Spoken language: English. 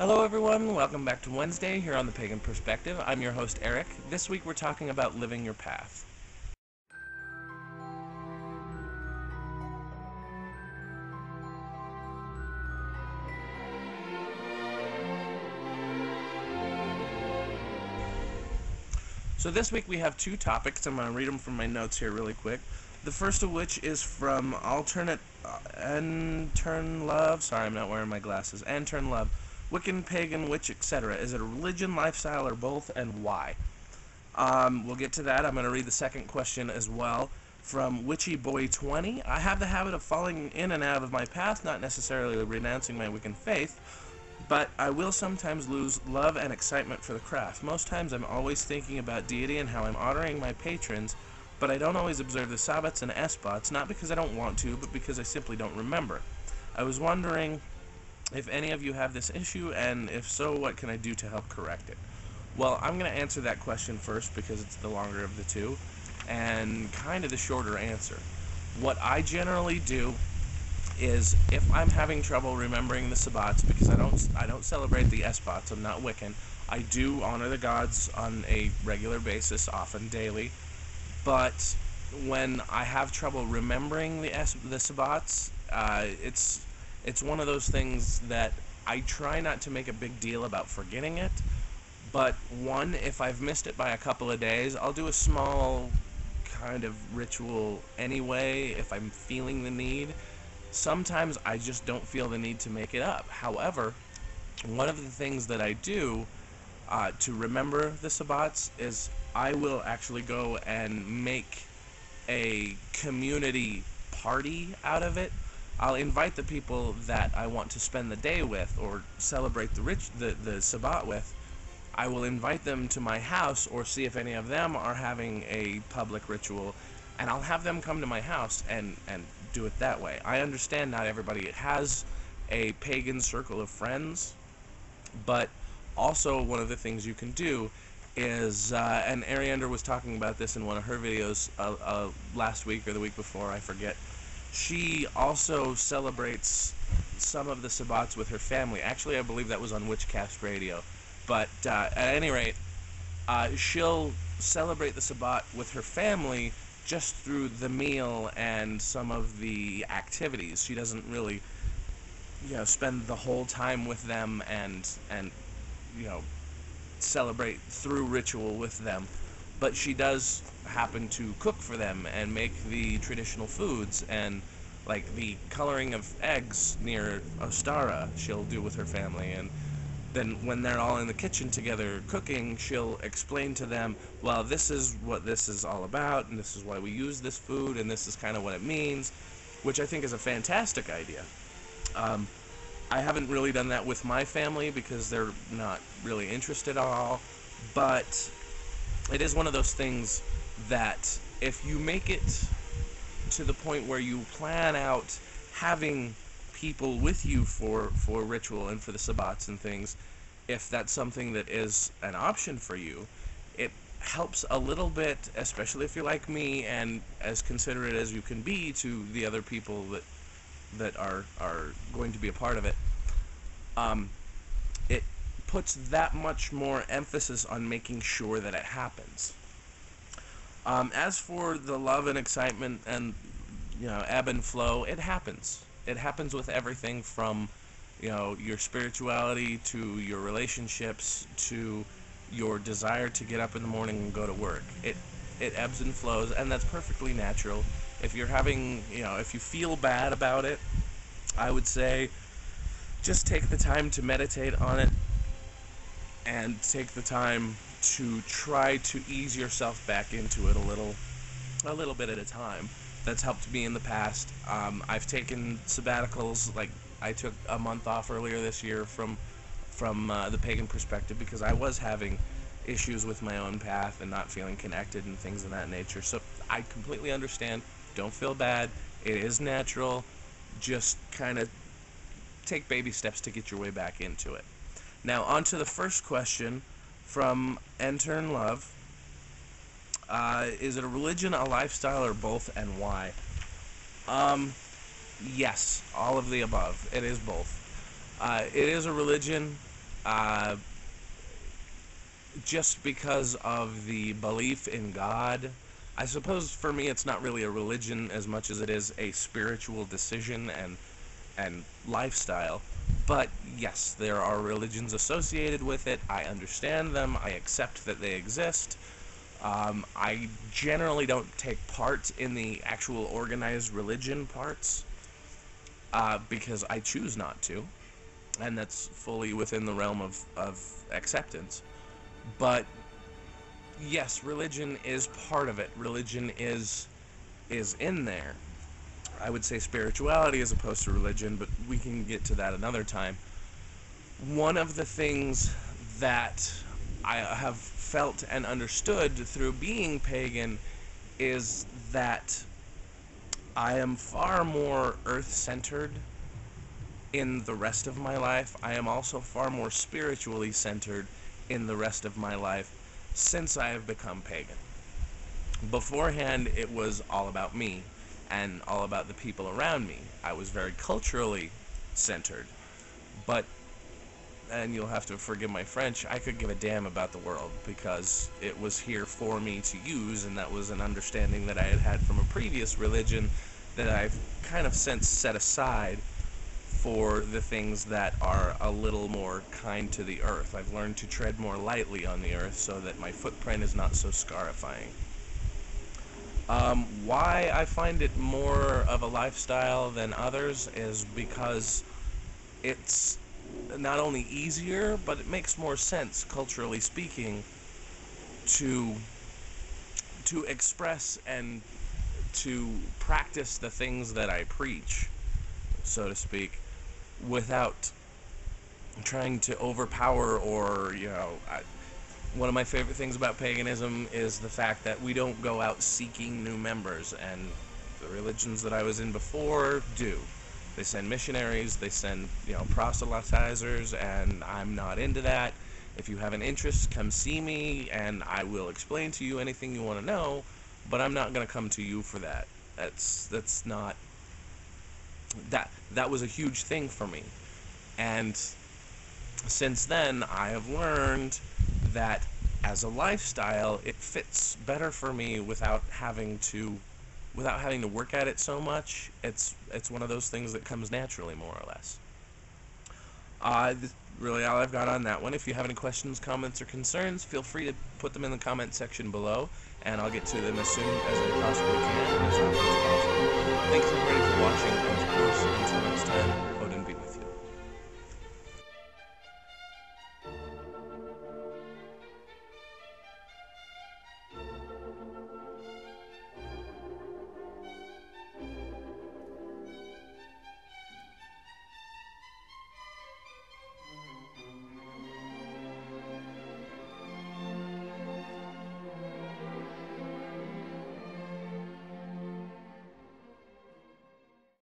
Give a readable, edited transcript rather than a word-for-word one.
Hello everyone, welcome back to Wednesday here on the Pagan Perspective. I'm your host Eric. This week we're talking about living your path. So this week we have two topics. I'm going to read them from my notes here really quick. The first of which is from Alternate Turn Love. Sorry, I'm not wearing my glasses. And Turn Love. Wiccan, pagan, witch, etc. Is it a religion, lifestyle, or both, and why? We'll get to that. I'm going to read the second question as well from WitchyBoy20. I have the habit of falling in and out of my path, not necessarily renouncing my Wiccan faith, but I will sometimes lose love and excitement for the craft. Most times I'm always thinking about deity and how I'm honoring my patrons, but I don't always observe the Sabbats and Sabbats, not because I don't want to, but because I simply don't remember. I was wondering if any of you have this issue, and if so, what can I do to help correct it? Well, I'm going to answer that question first because it's the longer of the two, and kind of the shorter answer. What I generally do is, if I'm having trouble remembering the Sabbats, because I don't celebrate the Sabbats, I'm not Wiccan. I do honor the gods on a regular basis, often daily, but when I have trouble remembering the Sabbats, it's one of those things that I try not to make a big deal about forgetting it, but one, if I've missed it by a couple of days, I'll do a small kind of ritual anyway if I'm feeling the need. Sometimes I just don't feel the need to make it up. However, one of the things that I do to remember the Sabbats is I will actually go and make a community party out of it. I'll invite the people that I want to spend the day with or celebrate the Sabbat with. I will invite them to my house or see if any of them are having a public ritual, and I'll have them come to my house and do it that way. I understand not everybody has a pagan circle of friends, but also one of the things you can do is, and Ariander was talking about this in one of her videos last week or the week before, I forget. She also celebrates some of the Sabbats with her family. Actually, I believe that was on Witchcast Radio. But at any rate, she'll celebrate the Sabbat with her family just through the meal and some of the activities. She doesn't really, spend the whole time with them and celebrate through ritual with them. But she does happen to cook for them and make the traditional foods, and like the coloring of eggs near Ostara she'll do with her family, and then when they're all in the kitchen together cooking, she'll explain to them, well, this is what this is all about, and this is why we use this food, and this is kind of what it means, which I think is a fantastic idea. I haven't really done that with my family because they're not really interested at all, but it is one of those things that if you make it to the point where you plan out having people with you for ritual and for the Sabbats and things, if that's something that is an option for you, it helps a little bit, especially if you're like me and as considerate as you can be to the other people that are going to be a part of it. It puts that much more emphasis on making sure that it happens. As for the love and excitement and ebb and flow, it happens. It happens with everything from your spirituality to your relationships to your desire to get up in the morning and go to work. It ebbs and flows, and that's perfectly natural. If you're having, if you feel bad about it, I would say just take the time to meditate on it and take the time to try to ease yourself back into it a little bit at a time. That's helped me in the past. I've taken sabbaticals, like I took a month off earlier this year from the pagan perspective because I was having issues with my own path and not feeling connected and things of that nature. So I completely understand. Don't feel bad. It is natural. Just kind of take baby steps to get your way back into it. Now, on to the first question from Enter in Love. Is it a religion, a lifestyle, or both, and why? Yes, all of the above. It is both. It is a religion. uh, just because of the belief in God. I suppose for me it's not really a religion as much as it is a spiritual decision and lifestyle. But yes, there are religions associated with it. I understand them. I accept that they exist. I generally don't take part in the actual organized religion parts because I choose not to, and that's fully within the realm of acceptance. But yes, religion is part of it. Religion is in there. I would say spirituality as opposed to religion, but we can get to that another time. One of the things that I have felt and understood through being pagan is that I am far more earth-centered in the rest of my life. I am also far more spiritually centered in the rest of my life since I have become pagan. Beforehand, it was all about me and all about the people around me. I was very culturally centered, but, and you'll have to forgive my French, I could give a damn about the world because it was here for me to use, and that was an understanding that I had from a previous religion that I've kind of since set aside for the things that are a little more kind to the earth. I've learned to tread more lightly on the earth so that my footprint is not so scarifying. Why I find it more of a lifestyle than others is because it's not only easier, but it makes more sense, culturally speaking, to express and to practice the things that I preach, so to speak, without trying to overpower or, one of my favorite things about paganism is the fact that we don't go out seeking new members, and the religions that I was in before do. They send missionaries, they send, proselytizers, and I'm not into that. If you have an interest, come see me, and I will explain to you anything you want to know, but I'm not going to come to you for that. That's not... That was a huge thing for me. And since then, I have learned that as a lifestyle, it fits better for me without having to work at it so much. It's one of those things that comes naturally, more or less. Really all I've got on that one. If you have any questions, comments, or concerns, feel free to put them in the comment section below, and I'll get to them as soon as I possibly can and as often as possible.